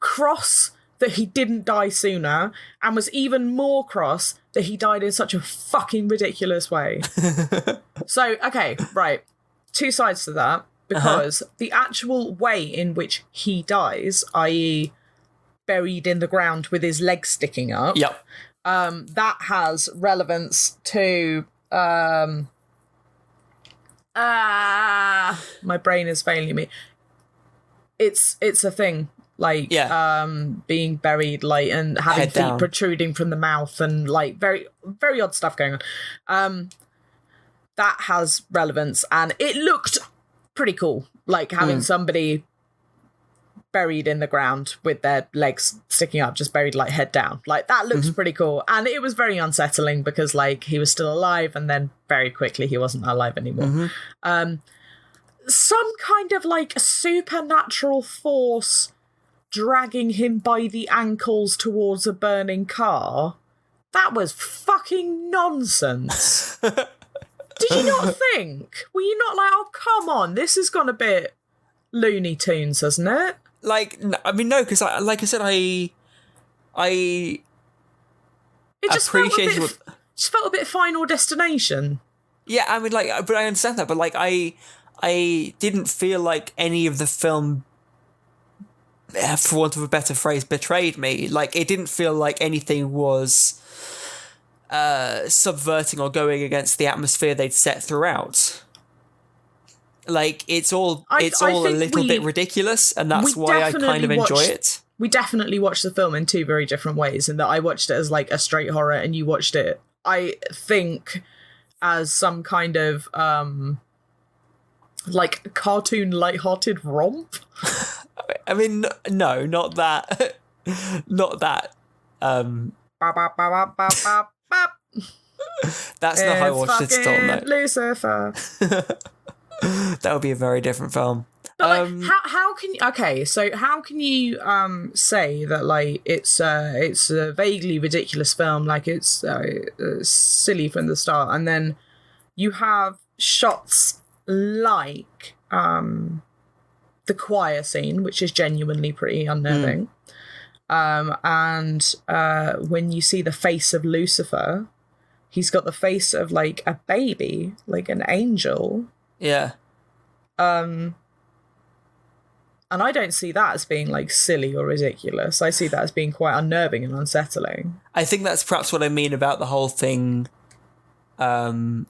cross that he didn't die sooner, and was even more cross that he died in such a fucking ridiculous way. So, okay, right. Two sides to that. Because the actual way in which he dies, i.e. buried in the ground with his legs sticking up, yep. That has relevance to... my brain is failing me. It's a thing. Like, being buried, like, and having Head feet down. protruding from the mouth, and, like, very, very odd stuff going on. That has relevance, and it looked... pretty cool, like having somebody buried in the ground with their legs sticking up, just buried like head down. Like that looks pretty cool, and it was very unsettling because like he was still alive, and then very quickly he wasn't alive anymore. Some kind of like supernatural force dragging him by the ankles towards a burning car. That was fucking nonsense. Did you not think? Were you not like, oh, come on, this has gone a bit Looney Tunes, hasn't it? Like, I mean, no, because like I said, I It just appreciate just felt a bit Final Destination. Yeah, I mean, like, but I understand that, but like, I didn't feel like any of the film, for want of a better phrase, betrayed me. Like, it didn't feel like anything was subverting or going against the atmosphere they'd set throughout. Like, it's all a little bit ridiculous, and that's why I kind of enjoy it. We definitely watched the film in two very different ways, in that I watched it as like a straight horror, and you watched it, I think, as some kind of like cartoon lighthearted romp. I mean, no, not that. Not that. That's not how I watched it still, no. Lucifer. That would be a very different film. But like, how can you, okay, so how can you say that like it's a vaguely ridiculous film, like it's silly from the start, and then you have shots like the choir scene, which is genuinely pretty unnerving, and when you see the face of Lucifer, he's got the face of like a baby, like an angel. Yeah. And I don't see that as being like silly or ridiculous. I see that as being quite unnerving and unsettling. I think that's perhaps what I mean about the whole thing. What I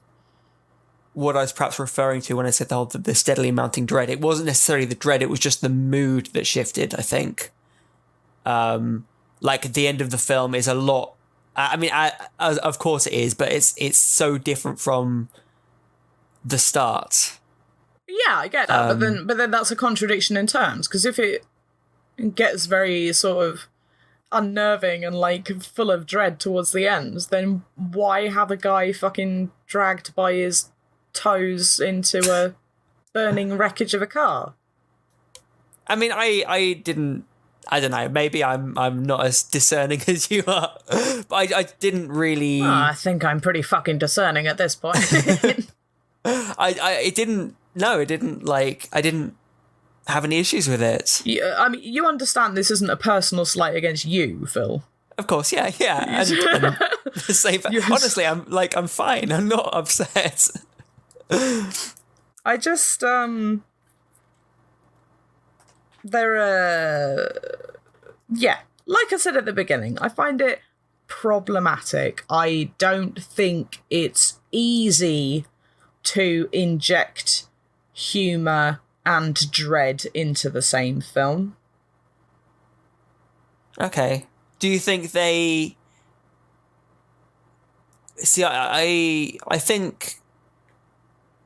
was perhaps referring to when I said the steadily mounting dread. It wasn't necessarily the dread, it was just the mood that shifted, I think. Like, the end of the film is a lot... I mean, of course it is, but it's so different from the start. Yeah, I get that, but then that's a contradiction in terms, because if it gets very sort of unnerving and like full of dread towards the end, then why have a guy fucking dragged by his toes into a burning wreckage of a car? I mean, I don't know, maybe I'm not as discerning as you are, but I didn't really... I think I'm pretty fucking discerning at this point. I didn't have any issues with it. I mean, you understand this isn't a personal slight against you, Phil. Of course, yeah. And the same, honestly, I'm fine. I'm not upset. I just like I said at the beginning, I find it problematic. I don't think it's easy to inject humour and dread into the same film. Okay. Do you think they See, I think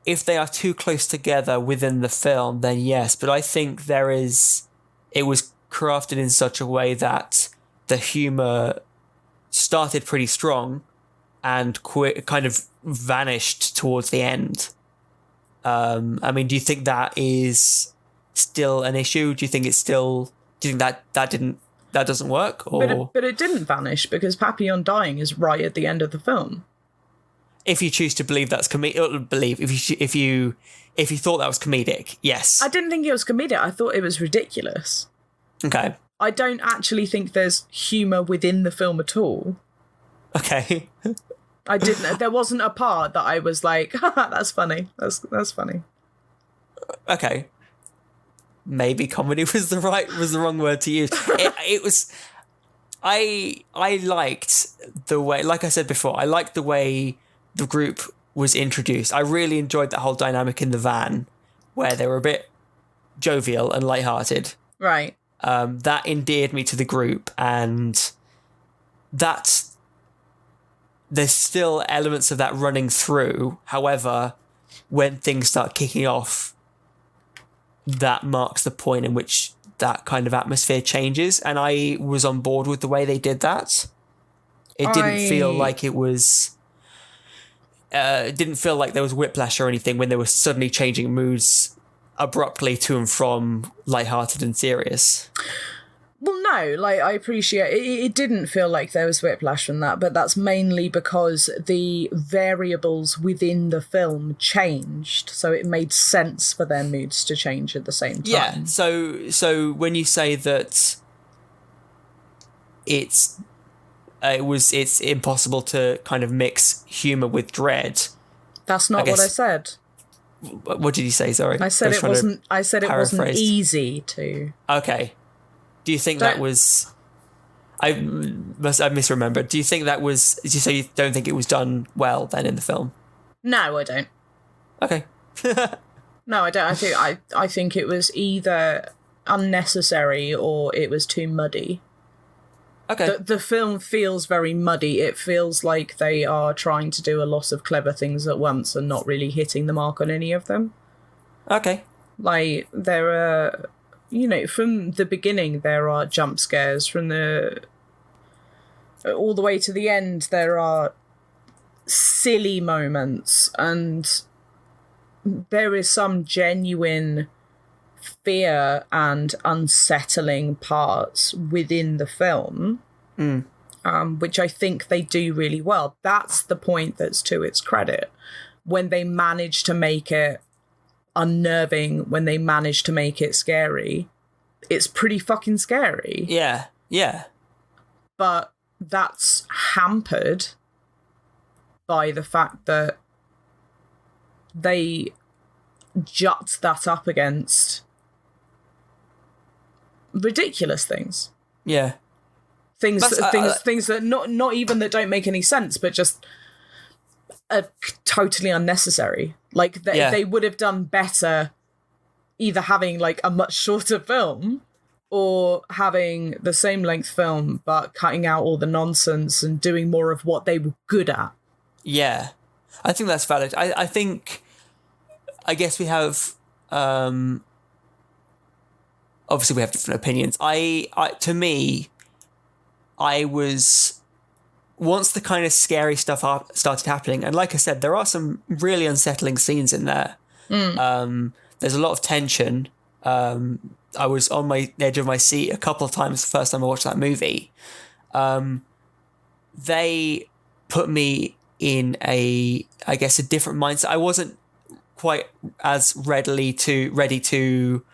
if they are too close together within the film, then yes. But I think it was crafted in such a way that the humor started pretty strong and kind of vanished towards the end. I mean, do you think that is still an issue? Do you think that doesn't work? Or But it didn't vanish because Papillon dying is right at the end of the film. if you choose to believe that's if you thought that was comedic, yes. I didn't think it was comedic. I thought it was ridiculous. Okay. I don't actually think there's humour within the film at all. Okay. I didn't. There wasn't a part that I was like, "That's funny. That's funny." Okay. Maybe comedy was the wrong word to use. It was. I liked the way, like I said before, I liked the way the group was introduced. I really enjoyed that whole dynamic in the van, where they were a bit jovial and lighthearted. Right. That endeared me to the group, and there's still elements of that running through. However, when things start kicking off, that marks the point in which that kind of atmosphere changes, and I was on board with the way they did that. It didn't feel like it was... it didn't feel like there was whiplash or anything when they were suddenly changing moods abruptly to and from lighthearted and serious. Well, no, like, I appreciate it. It didn't feel like there was whiplash from that, but that's mainly because the variables within the film changed, so it made sense for their moods to change at the same time. Yeah, so when you say that it's impossible to kind of mix humour with dread. That's not what I said. What did you say? Sorry, I said it wasn't. I said it wasn't easy to. Okay. Do you think that was? I misremembered. Do you think that was? Did you say you don't think it was done well then in the film? No, I don't. Okay. No, I don't. I think it was either unnecessary or it was too muddy. Okay. The film feels very muddy. It feels like they are trying to do a lot of clever things at once and not really hitting the mark on any of them. Okay. Like, there are, from the beginning, there are jump scares. All the way to the end, there are silly moments, and there is some genuine fear and unsettling parts within the film, which I think they do really well. That's the point that's to its credit. When they manage to make it unnerving, when they manage to make it scary, it's pretty fucking scary. Yeah, yeah. But that's hampered by the fact that they jut that up against ridiculous things. Yeah. Things that not even that don't make any sense, but just are totally unnecessary. Like, they would have done better either having like a much shorter film or having the same length film but cutting out all the nonsense and doing more of what they were good at. Yeah. I think that's valid. I guess we have obviously we have different opinions. To me, I was, once the kind of scary stuff started happening, and like I said, there are some really unsettling scenes in there. There's a lot of tension. I was on my edge of my seat a couple of times the first time I watched that movie. They put me in a different mindset. I wasn't quite as ready to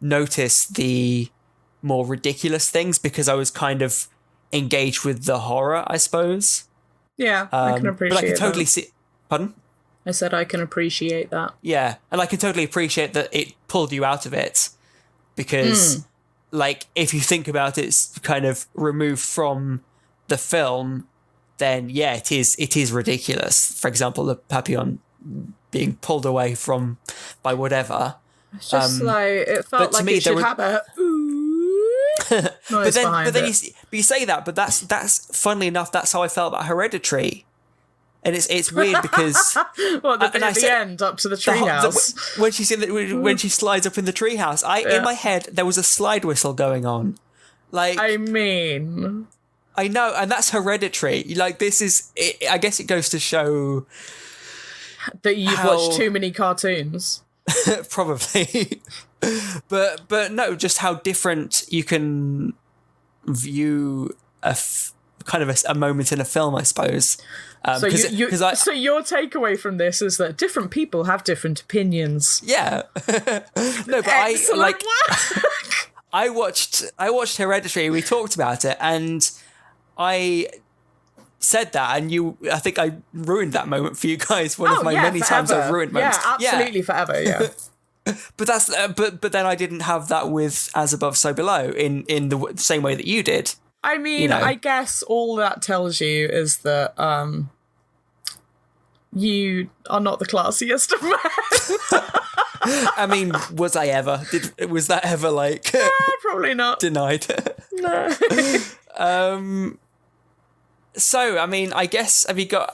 notice the more ridiculous things because I was kind of engaged with the horror, I suppose. Yeah, I can appreciate that. But I can totally see... Pardon? I said I can appreciate that. Yeah, and I can totally appreciate that it pulled you out of it because, like, if you think about it, it's kind of removed from the film, then, yeah, it is ridiculous. For example, the Papillon being pulled away by whatever. It's just it felt like it should have a noise behind it. You say that, but that's funnily enough, that's how I felt about Hereditary. And it's weird because What, the bit at the end up to the treehouse? When she's when she slides up in the treehouse, in my head there was a slide whistle going on. Like, I mean, I know, and that's hereditary. Like, this is, I guess it goes to show that you've watched too many cartoons. Probably. but no, just how different you can view kind of a moment in a film, I suppose. So your takeaway from this is that different people have different opinions. Yeah. No, but Excellent I watched Hereditary. We talked about it, and I said that, and I think I ruined that moment for you guys. One of my many times I've ruined moments. Yeah, absolutely, forever. Yeah. But that's but then I didn't have that with As Above, So Below in the same way that you did. I mean, I guess all that tells you is that you are not the classiest of men. I mean, was I ever? Was that ever like? Probably not. Denied. No. So, I mean, I guess have you got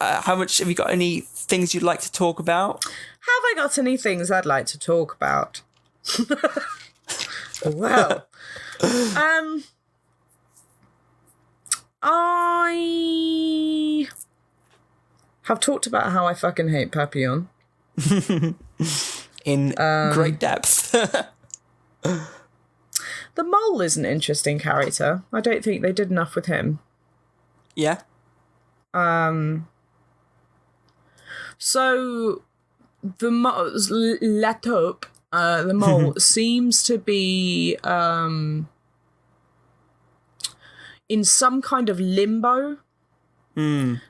any things you'd like to talk about? Have I got any things I'd like to talk about? Well, I have talked about how I fucking hate Papillon. In great depth. The mole is an interesting character. I don't think they did enough with him. Yeah. So the La Taupe, the mole, seems to be in some kind of limbo.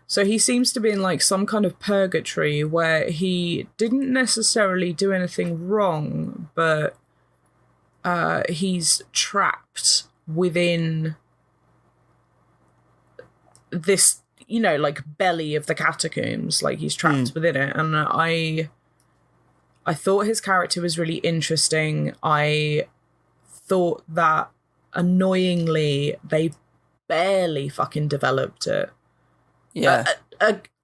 So he seems to be in like some kind of purgatory where he didn't necessarily do anything wrong, but he's trapped within this, like belly of the catacombs. Like he's trapped within it. And I thought his character was really interesting. I thought that annoyingly they barely fucking developed it. Yeah.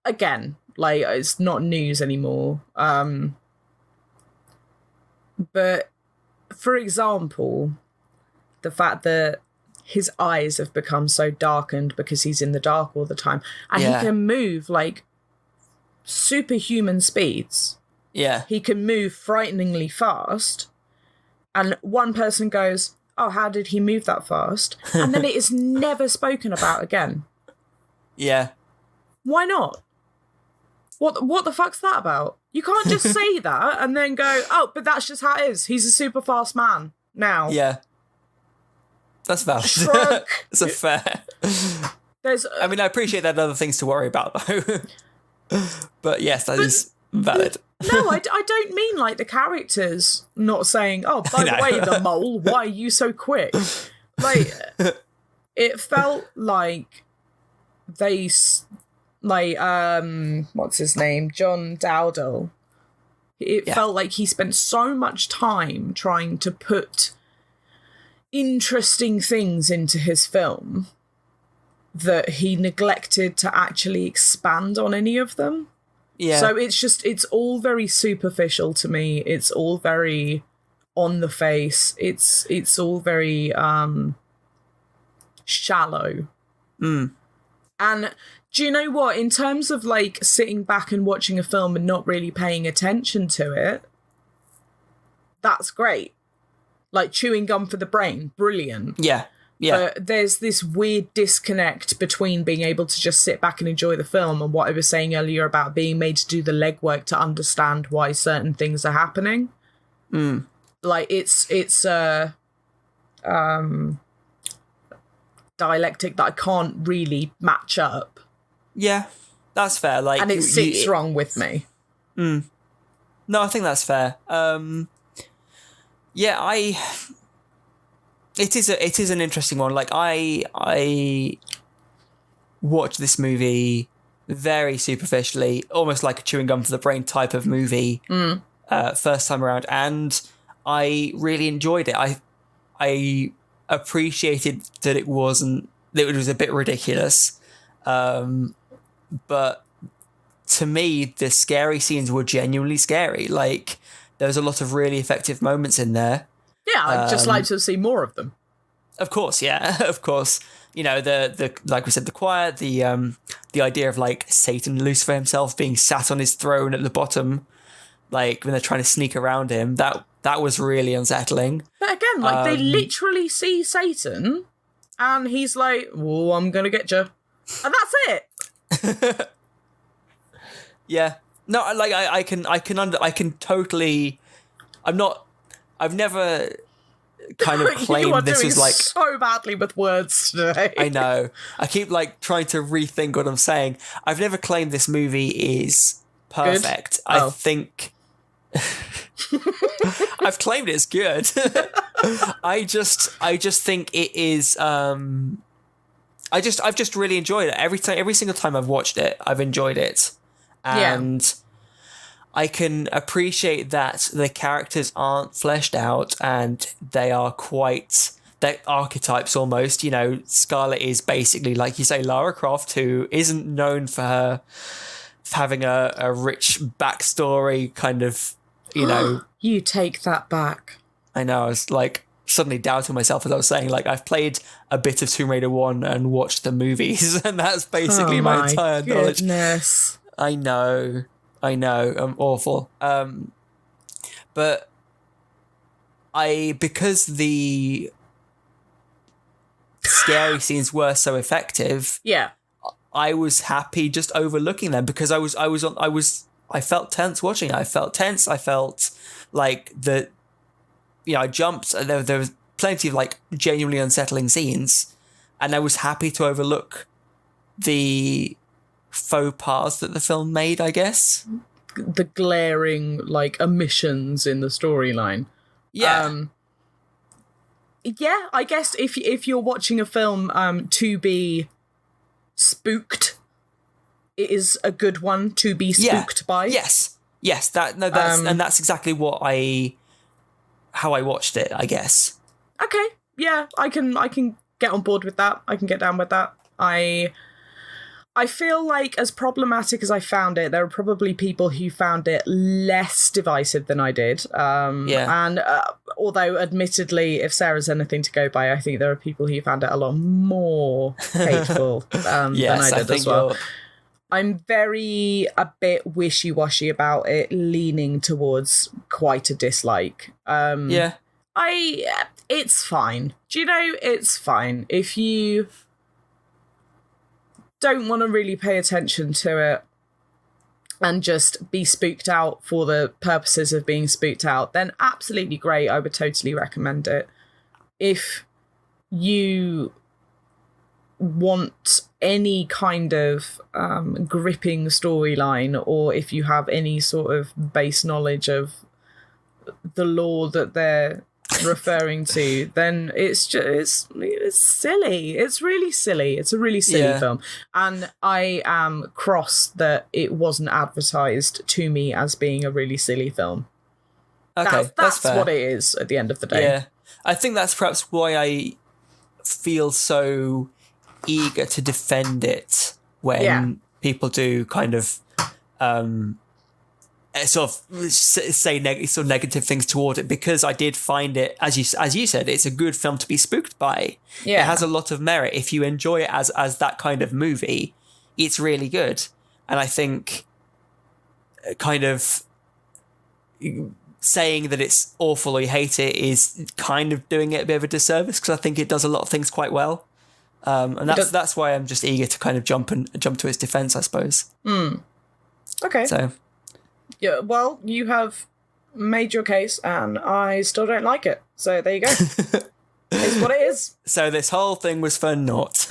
Again, like it's not news anymore. But for example, the fact that his eyes have become so darkened because he's in the dark all the time, and he can move like superhuman speeds. Yeah. He can move frighteningly fast. And one person goes, "Oh, how did he move that fast?" And then it is never spoken about again. Yeah. Why not? What the fuck's that about? You can't just say that and then go, "Oh, but that's just how it is. He's a super fast man now." Yeah. That's valid. Shrug. It's a fair. I mean, I appreciate that other things to worry about, though. But yes, that is valid. No, I don't mean like the characters not saying, "Oh, by the way, the mole, why are you so quick?" Like, it felt like they, like, what's his name? John Dowdle. It felt like he spent so much time trying to put interesting things into his film that he neglected to actually expand on any of them. Yeah. So it's all very superficial to me. It's all very on the face. It's all very shallow. And do you know what? In terms of like sitting back and watching a film and not really paying attention to it, that's great. Like chewing gum for the brain, brilliant. Yeah. Yeah. But there's this weird disconnect between being able to just sit back and enjoy the film and what I was saying earlier about being made to do the legwork to understand why certain things are happening. Like it's dialectic that I can't really match up. Yeah, that's fair. Like, and it sits wrong with me. No, I think that's fair. It is an interesting one. Like I watched this movie very superficially, almost like a chewing gum for the brain type of movie. First time around, and I really enjoyed it. I appreciated that it was a bit ridiculous, but to me, the scary scenes were genuinely scary. Like, there was a lot of really effective moments in there. Yeah, I'd just like to see more of them. Of course, yeah, of course. You know, the like we said, the choir, the idea of like Satan, Lucifer himself, being sat on his throne at the bottom, like when they're trying to sneak around him. That was really unsettling. But again, like they literally see Satan, and he's like, "Oh, I'm gonna get you," and that's it. Yeah. No, like I can totally. I've never kind of claimed this is like so badly with words today. I know. I keep like trying to rethink what I'm saying. I've never claimed this movie is perfect. Good? I think I've claimed it's good. I just think it is. I've just really enjoyed it. Every single time I've watched it, I've enjoyed it, and I can appreciate that the characters aren't fleshed out and they are they're archetypes almost. You know, Scarlett is basically, like you say, Lara Croft, who isn't known for her having a rich backstory, kind of, you know. You take that back. I know, I was like suddenly doubting myself as I was saying, like, I've played a bit of Tomb Raider 1 and watched the movies, and that's basically my entire knowledge. Goodness. I know, I'm awful. But because the scary scenes were so effective, I was happy just overlooking them because I felt tense watching it. I felt tense. I felt like I jumped. There was plenty of like genuinely unsettling scenes, and I was happy to overlook the faux pas that the film made, I guess. The glaring like omissions in the storyline. Yeah, I guess if you're watching a film to be spooked, it is a good one to be spooked by. Yes, that's exactly how I watched it, I guess. Okay, yeah, I can get on board with that. I can get down with that. I feel like, as problematic as I found it, there are probably people who found it less divisive than I did. And although, admittedly, if Sarah's anything to go by, I think there are people who found it a lot more hateful than I did as well. I'm a bit wishy-washy about it, leaning towards quite a dislike. It's fine. Do you know, it's fine. If you don't want to really pay attention to it and just be spooked out for the purposes of being spooked out, then absolutely great. I would totally recommend it. If you want any kind of gripping storyline, or if you have any sort of base knowledge of the lore that they're referring to, then it's silly. It's really silly. It's a really silly film, and I am cross that it wasn't advertised to me as being a really silly film. Okay, that's fair. what it is at the end of the day. Yeah, I think that's perhaps why I feel so eager to defend it when people do kind of sort of say negative things toward it, because I did find it, as you said, it's a good film to be spooked by. It has a lot of merit. If you enjoy it as that kind of movie, it's really good. And I think kind of saying that it's awful or you hate it is kind of doing it a bit of a disservice, because I think it does a lot of things quite well. And that's why I'm just eager to kind of jump to its defense, I suppose. Okay. So yeah, well, you have made your case, and I still don't like it. So there you go. It's what it is. So this whole thing was for naught.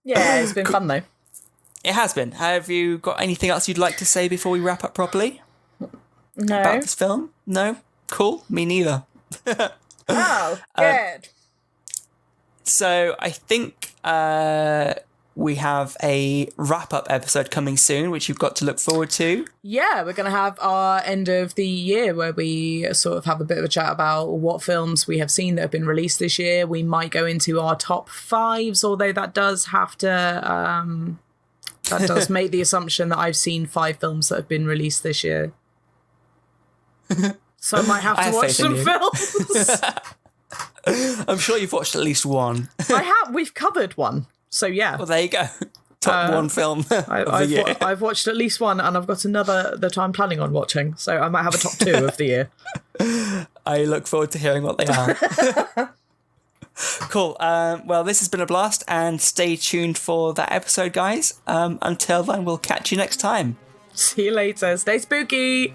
Yeah, it's been fun though. It has been. Have you got anything else you'd like to say before we wrap up properly? No. About this film? No? Cool. Me neither. Oh, good. So I think we have a wrap-up episode coming soon, which you've got to look forward to. Yeah, we're going to have our end of the year where we sort of have a bit of a chat about what films we have seen that have been released this year. We might go into our top fives, although that does have to That does make the assumption that I've seen 5 films that have been released this year. So I might have to watch some films. I'm sure you've watched at least one. I have. We've covered one. So yeah. Well, there you go. Top one film of the year. I've watched at least one, and I've got another that I'm planning on watching. So I might have a top 2 of the year. I look forward to hearing what they are. Cool. Well, this has been a blast, and stay tuned for that episode, guys. Until then, we'll catch you next time. See you later. Stay spooky.